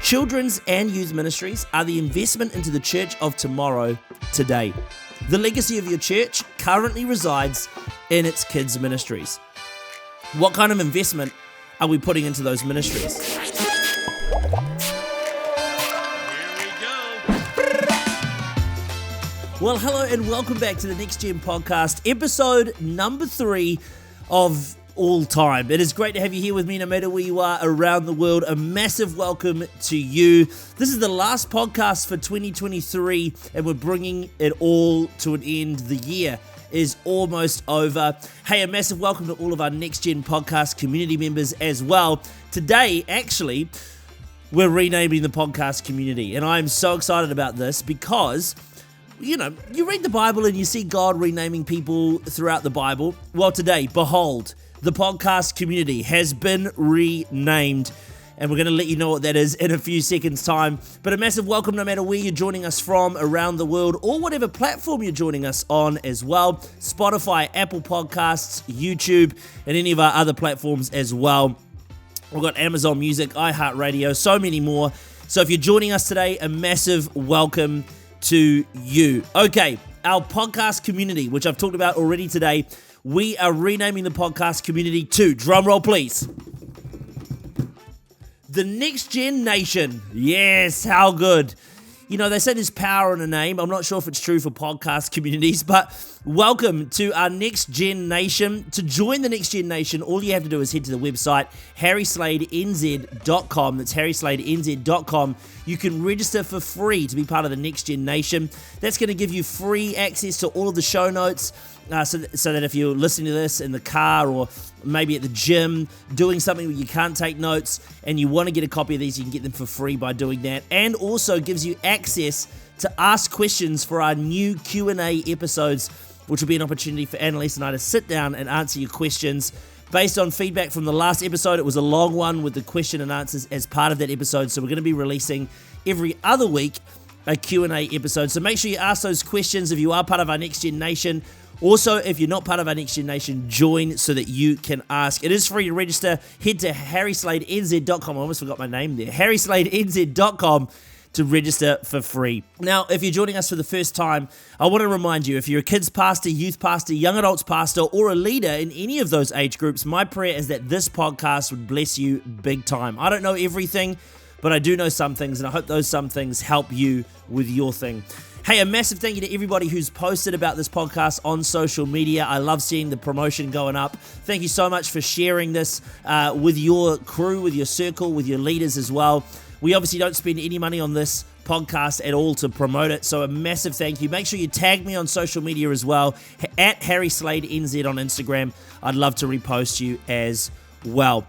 Children's and youth ministries are the investment into the church of tomorrow, today. The legacy of your church currently resides in its kids' ministries. What kind of investment are we putting into those ministries? Well, hello and welcome back to the Next Gen podcast, episode number 3 of all time. It is great to have you here with me no matter where you are around the world. A massive welcome to you. This is the last podcast for 2023 and we're bringing it all to an end. The year is almost over. Hey, a massive welcome to all of our Next Gen podcast community members as well. Today, actually, we're renaming the podcast community and I'm so excited about this because you read the Bible and you see God renaming people throughout the Bible. Well, today, behold, the podcast community has been renamed, and we're going to let you know what that is in a few seconds' time. But a massive welcome no matter where you're joining us from around the world, or whatever platform you're joining us on as well. Spotify, Apple Podcasts, YouTube, and any of our other platforms as well. We've got Amazon Music, iHeartRadio, so many more. So if you're joining us today, a massive welcome to you. Okay, our podcast community, which I've talked about already today, we are renaming the podcast community to, drumroll please, the Next Gen Nation. Yes, how good. They say there's power in a name. I'm not sure if it's true for podcast communities, but welcome to our Next Gen Nation. To join the Next Gen Nation, all you have to do is head to the website, harrysladenz.com. That's harrysladenz.com. You can register for free to be part of the Next Gen Nation. That's going to give you free access to all of the show notes, so that if you're listening to this in the car or maybe at the gym, doing something where you can't take notes and you want to get a copy of these, you can get them for free by doing that. And also gives you access to ask questions for our new Q&A episodes, which will be an opportunity for Annaliese and I to sit down and answer your questions. Based on feedback from the last episode, it was a long one with the question and answers as part of that episode, so we're going to be releasing every other week a Q&A episode. So make sure you ask those questions if you are part of our Next Gen Nation. Also, if you're not part of our Next Gen Nation, join so that you can ask. It is free to register. Head to harrysladenz.com. I almost forgot my name there. harrysladenz.com to register for free. Now, if you're joining us for the first time, I want to remind you, if you're a kids pastor, youth pastor, young adults pastor, or a leader in any of those age groups, my prayer is that this podcast would bless you big time. I don't know everything, but I do know some things, and I hope those some things help you with your thing. Hey, a massive thank you to everybody who's posted about this podcast on social media. I love seeing the promotion going up. Thank you so much for sharing this with your crew, with your circle, with your leaders as well. We obviously don't spend any money on this podcast at all to promote it, so a massive thank you. Make sure you tag me on social media as well, at Harry Slade NZ on Instagram. I'd love to repost you as well.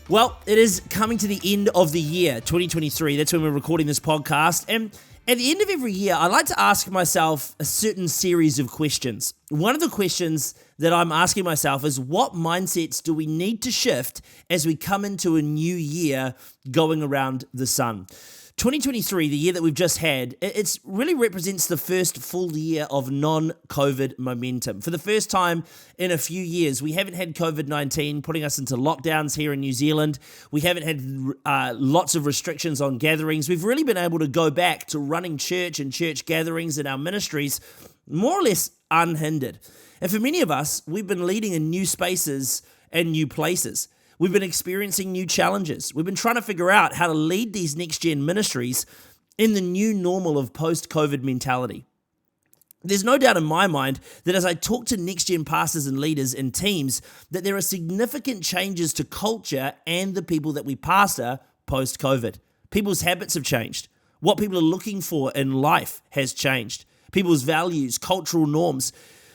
Well, it is coming to the end of the year, 2023. That's when we're recording this podcast, and at the end of every year, I like to ask myself a certain series of questions. One of the questions that I'm asking myself is, what mindsets do we need to shift as we come into a new year going around the sun? 2023, the year that we've just had, it really represents the first full year of non-COVID momentum. For the first time in a few years, we haven't had COVID-19 putting us into lockdowns here in New Zealand. We haven't had lots of restrictions on gatherings. We've really been able to go back to running church and church gatherings in our ministries more or less unhindered. And for many of us, we've been leading in new spaces and new places. We've been experiencing new challenges. We've been trying to figure out how to lead these next-gen ministries in the new normal of post-COVID mentality. There's no doubt in my mind that as I talk to next-gen pastors and leaders and teams, that there are significant changes to culture and the people that we pastor post-COVID. People's habits have changed. What people are looking for in life has changed. People's values, cultural norms.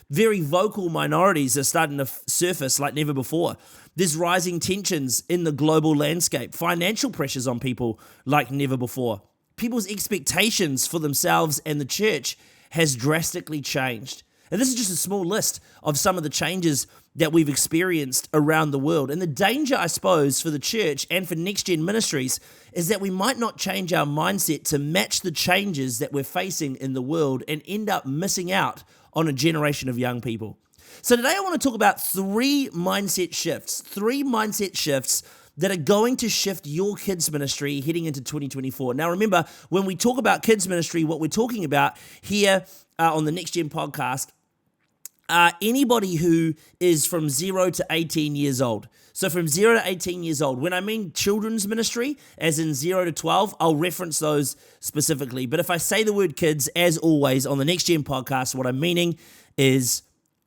Very vocal minorities are starting to surface like never before. There's rising tensions in the global landscape, financial pressures on people like never before. People's expectations for themselves and the church has drastically changed. And this is just a small list of some of the changes that we've experienced around the world. And the danger, I suppose, for the church and for Next Gen Ministries is that we might not change our mindset to match the changes that we're facing in the world and end up missing out on a generation of young people. So today I want to talk about three mindset shifts that are going to shift your kids ministry heading into 2024. Now, remember, when we talk about kids ministry, what we're talking about here on the Next Gen podcast, anybody who is from 0 to 18 years old. So from 0 to 18 years old, when I mean children's ministry, as in 0 to 12, I'll reference those specifically. But if I say the word kids, as always, on the Next Gen podcast, what I'm meaning is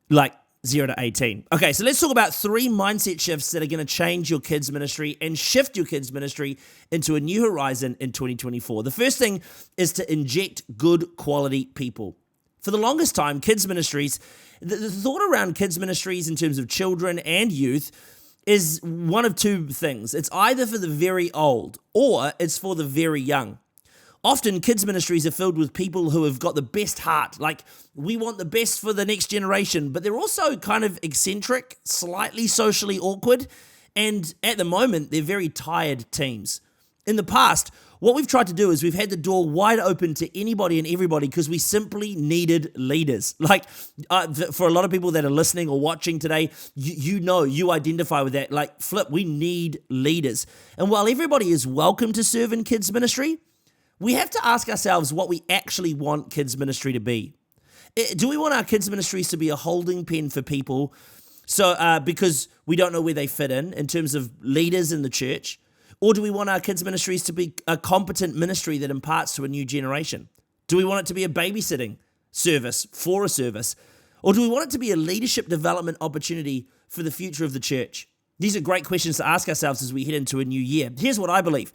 like 0 to 18. Okay, so let's talk about 3 mindset shifts that are going to change your kids ministry and shift your kids ministry into a new horizon in 2024. The first thing is to inject good quality people. For the longest time, kids ministries, the thought around kids ministries in terms of children and youth is one of 2 things. It's either for the very old or it's for the very young. Often kids ministries are filled with people who have got the best heart, like we want the best for the next generation, but they're also kind of eccentric, slightly socially awkward, and at the moment, they're very tired teens. In the past, what we've tried to do is we've had the door wide open to anybody and everybody because we simply needed leaders. Like for a lot of people that are listening or watching today, you identify with that. Like, flip, we need leaders. And while everybody is welcome to serve in kids ministry, we have to ask ourselves what we actually want kids ministry to be. Do we want our kids ministries to be a holding pen for people because we don't know where they fit in terms of leaders in the church? Or do we want our kids ministries to be a competent ministry that imparts to a new generation? Do we want it to be a babysitting service for a service? Or do we want it to be a leadership development opportunity for the future of the church? These are great questions to ask ourselves as we head into a new year. Here's what I believe.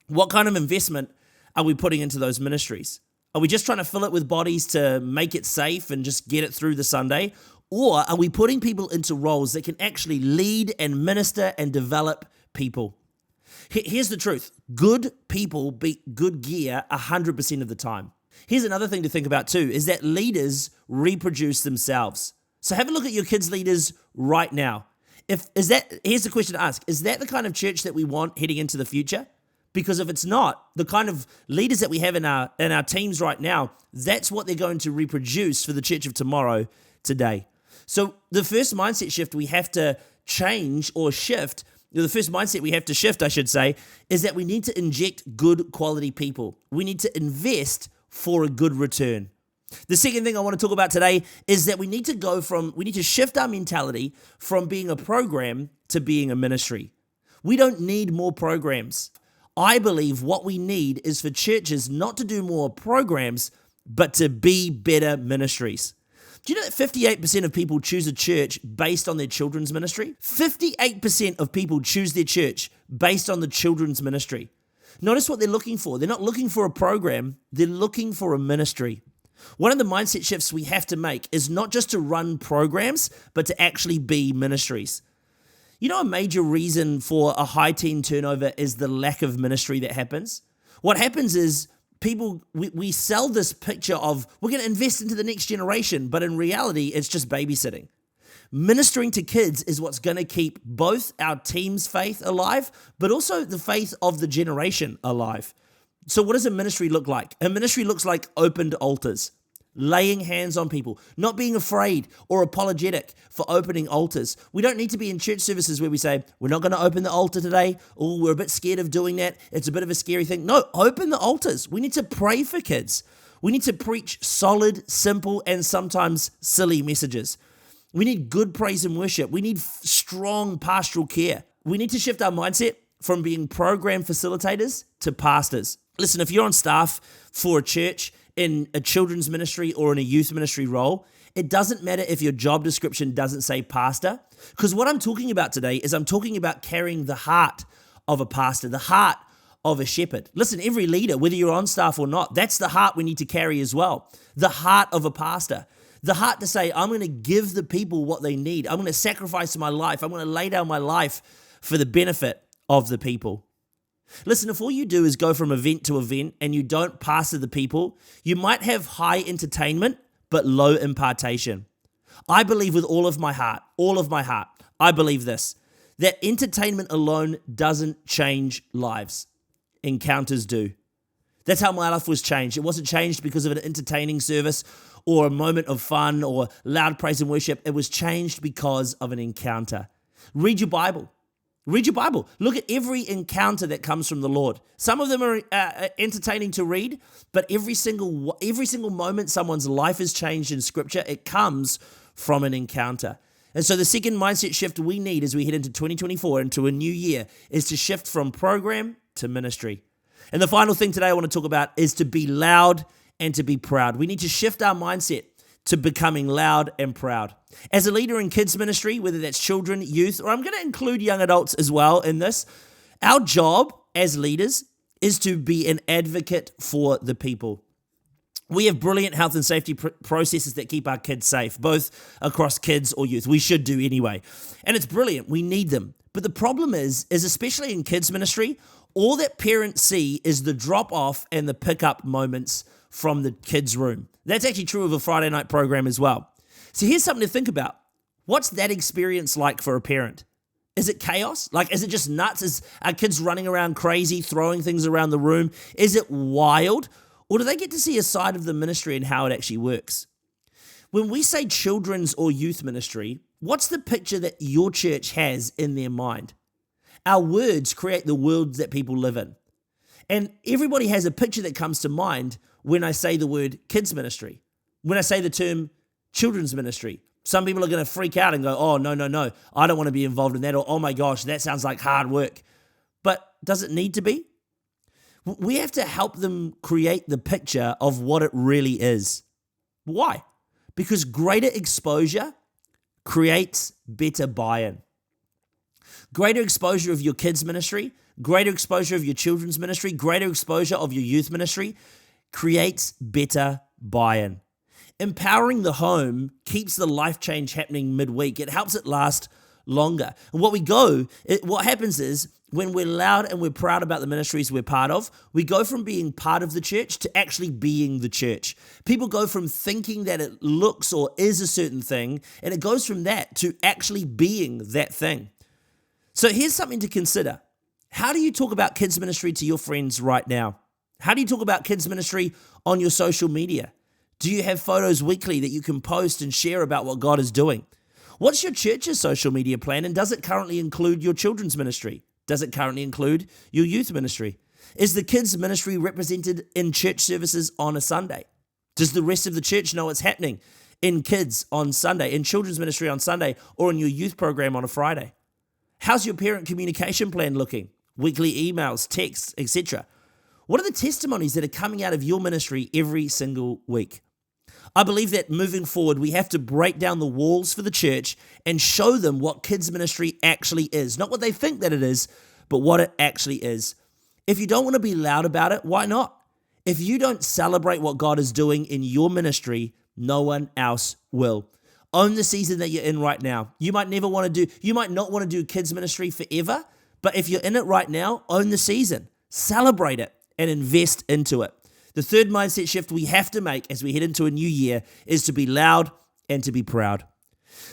What kind of investment are we putting into those ministries? Are we just trying to fill it with bodies to make it safe and just get it through the Sunday? Or are we putting people into roles that can actually lead and minister and develop people? Here's the truth. Good people beat good gear 100% of the time. Here's another thing to think about too, is that leaders reproduce themselves. So have a look at your kids' leaders right now. Here's the question to ask. Is that the kind of church that we want heading into the future? Because if it's not, the kind of leaders that we have in our teams right now, that's what they're going to reproduce for the church of tomorrow today. So the first mindset shift we have to change or shift, the first mindset we have to shift, I should say, is that we need to inject good quality people. We need to invest for a good return. The second thing I want to talk about today is that we need to shift our mentality from being a program to being a ministry. We don't need more programs. I believe what we need is for churches not to do more programs, but to be better ministries. Do you know that 58% of people choose a church based on their children's ministry? 58% of people choose their church based on the children's ministry. Notice what they're looking for. They're not looking for a program, they're looking for a ministry. One of the mindset shifts we have to make is not just to run programs, but to actually be ministries. You know, a major reason for a high teen turnover is the lack of ministry that happens. What happens is we sell this picture of we're going to invest into the next generation, but in reality, it's just babysitting. Ministering to kids is what's going to keep both our team's faith alive, but also the faith of the generation alive. So what does a ministry look like? A ministry looks like opened altars. Laying hands on people, not being afraid or apologetic for opening altars. We don't need to be in church services where we say, we're not going to open the altar today, or we're a bit scared of doing that. It's a bit of a scary thing. No, open the altars. We need to pray for kids. We need to preach solid, simple, and sometimes silly messages. We need good praise and worship. We need strong pastoral care. We need to shift our mindset from being program facilitators to pastors. Listen, if you're on staff for a church, in a children's ministry or in a youth ministry role, it doesn't matter if your job description doesn't say pastor, because what I'm talking about today is I'm talking about carrying the heart of a pastor, the heart of a shepherd. Listen, every leader, whether you're on staff or not, that's the heart we need to carry as well. The heart of a pastor. The heart to say, I'm going to give the people what they need. I'm going to sacrifice my life. I'm going to lay down my life for the benefit of the people. Listen, if all you do is go from event to event and you don't pastor the people, you might have high entertainment, but low impartation. I believe with all of my heart, I believe this, that entertainment alone doesn't change lives. Encounters do. That's how my life was changed. It wasn't changed because of an entertaining service or a moment of fun or loud praise and worship. It was changed because of an encounter. Read your Bible. Read your Bible. Look at every encounter that comes from the Lord. Some of them are entertaining to read, but every single moment someone's life is changed in Scripture, it comes from an encounter. And so the second mindset shift we need as we head into 2024, into a new year, is to shift from program to ministry. And the final thing today I want to talk about is to be loud and to be proud. We need to shift our mindset to becoming loud and proud. As a leader in kids ministry, whether that's children, youth, or I'm going to include young adults as well in this, our job as leaders is to be an advocate for the people. We have brilliant health and safety processes that keep our kids safe, both across kids or youth. We should do anyway. And it's brilliant. We need them. But the problem is especially in kids ministry, all that parents see is the drop-off and the pick-up moments from the kids' room. That's actually true of a Friday night program as well. So here's something to think about. What's that experience like for a parent? Is it chaos? Like, is it just nuts? Is our kids running around crazy, throwing things around the room? Is it wild? Or do they get to see a side of the ministry and how it actually works? When we say children's or youth ministry, what's the picture that your church has in their mind? Our words create the world that people live in. And everybody has a picture that comes to mind when I say the word kids ministry. When I say the term children's ministry, some people are going to freak out and go, oh, no, I don't want to be involved in that. Or, oh my gosh, that sounds like hard work. But does it need to be? We have to help them create the picture of what it really is. Why? Because greater exposure creates better buy-in. Greater exposure of your kids ministry, greater exposure of your children's ministry, greater exposure of your youth ministry creates better buy-in. Empowering the home keeps the life change happening midweek. It helps it last longer. And what happens is when we're loud and we're proud about the ministries we're part of, we go from being part of the church to actually being the church. People go from thinking that it looks or is a certain thing, and it goes from that to actually being that thing. So here's something to consider. How do you talk about kids ministry to your friends right now? How do you talk about kids ministry on your social media? Do you have photos weekly that you can post and share about what God is doing? What's your church's social media plan, and does it currently include your children's ministry? Does it currently include your youth ministry? Is the kids ministry represented in church services on a Sunday? Does the rest of the church know what's happening in kids on Sunday, in children's ministry on Sunday, or in your youth program on a Friday? How's your parent communication plan looking? Weekly emails, texts, etc. What are the testimonies that are coming out of your ministry every single week? I believe that moving forward, we have to break down the walls for the church and show them what kids ministry actually is. Not what they think that it is, but what it actually is. If you don't want to be loud about it, why not? If you don't celebrate what God is doing in your ministry, no one else will. Own the season that you're in right now. You might not want to do kids ministry forever, but if you're in it right now, own the season. Celebrate it and invest into it. The third mindset shift we have to make as we head into a new year is to be loud and to be proud.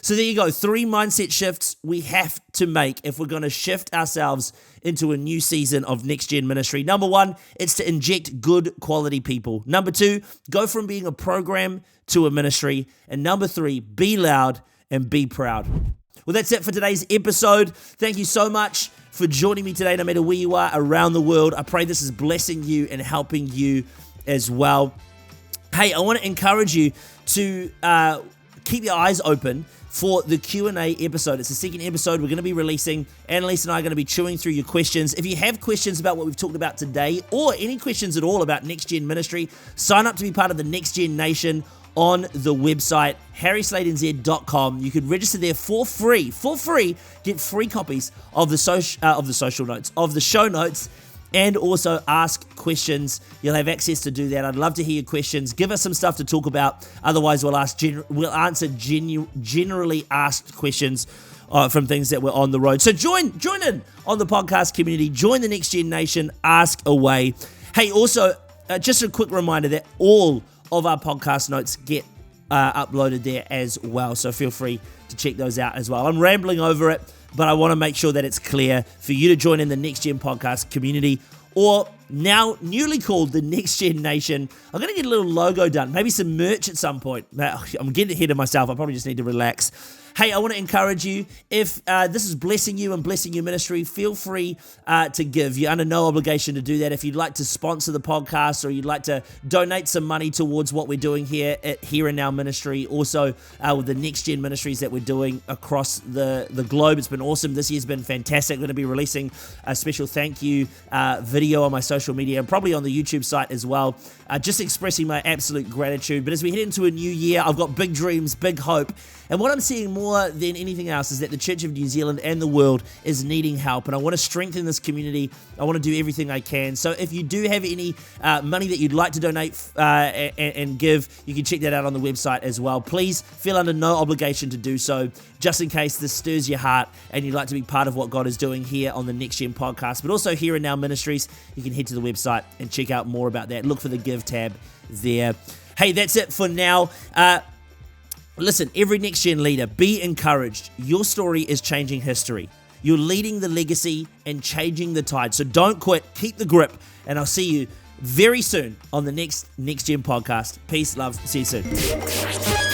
So there you go, 3 mindset shifts we have to make if we're going to shift ourselves into a new season of Next Gen ministry. Number 1, it's to inject good quality people. Number 2, go from being a program to a ministry. And number 3, be loud and be proud. Well, that's it for today's episode. Thank you so much for joining me today, no matter where you are around the world. I pray this is blessing you and helping you as well. Hey, I want to encourage you to keep your eyes open for the Q&A episode. It's the second episode we're going to be releasing. Annaliese and I are going to be chewing through your questions. If you have questions about what we've talked about today, or any questions at all about Next Gen Ministry, sign up to be part of the Next Gen Nation on the website, harrysladenz.com. You can register there for free, get free copies of the show notes, and also ask questions. You'll have access to do that. I'd love to hear your questions. Give us some stuff to talk about. Otherwise, we'll answer generally asked questions from things that were on the road. So join in on the podcast community. Join the Next Gen Nation. Ask away. Hey, also, just a quick reminder that all of our podcast notes get uploaded there as well. So feel free to check those out as well. I'm rambling over it, but I want to make sure that it's clear for you to join in the Next Gen podcast community, or now newly called the Next Gen Nation. I'm going to get a little logo done, maybe some merch at some point. I'm getting ahead of myself. I probably just need to relax. Hey, I want to encourage you, if this is blessing you and blessing your ministry, feel free to give. You're under no obligation to do that. If you'd like to sponsor the podcast or you'd like to donate some money towards what we're doing here at Here and Now Ministry, also with the Next Gen Ministries that we're doing across the globe. It's been awesome. This year's been fantastic. I'm going to be releasing a special thank you video on my social media and probably on the YouTube site as well, just expressing my absolute gratitude. But as we head into a new year, I've got big dreams, big hope. And what I'm seeing more than anything else is that the Church of New Zealand and the world is needing help. And I want to strengthen this community. I want to do everything I can. So if you do have any money that you'd like to donate and give, you can check that out on the website as well. Please feel under no obligation to do so, just in case this stirs your heart and you'd like to be part of what God is doing here on the Next Gen podcast. But also Here and Now Ministries, you can head to the website and check out more about that. Look for the Give tab there. Hey, that's it for now. Listen, every Next Gen leader, be encouraged. Your story is changing history. You're leading the legacy and changing the tide. So don't quit. Keep the grip. And I'll see you very soon on the next Gen podcast. Peace, love. See you soon.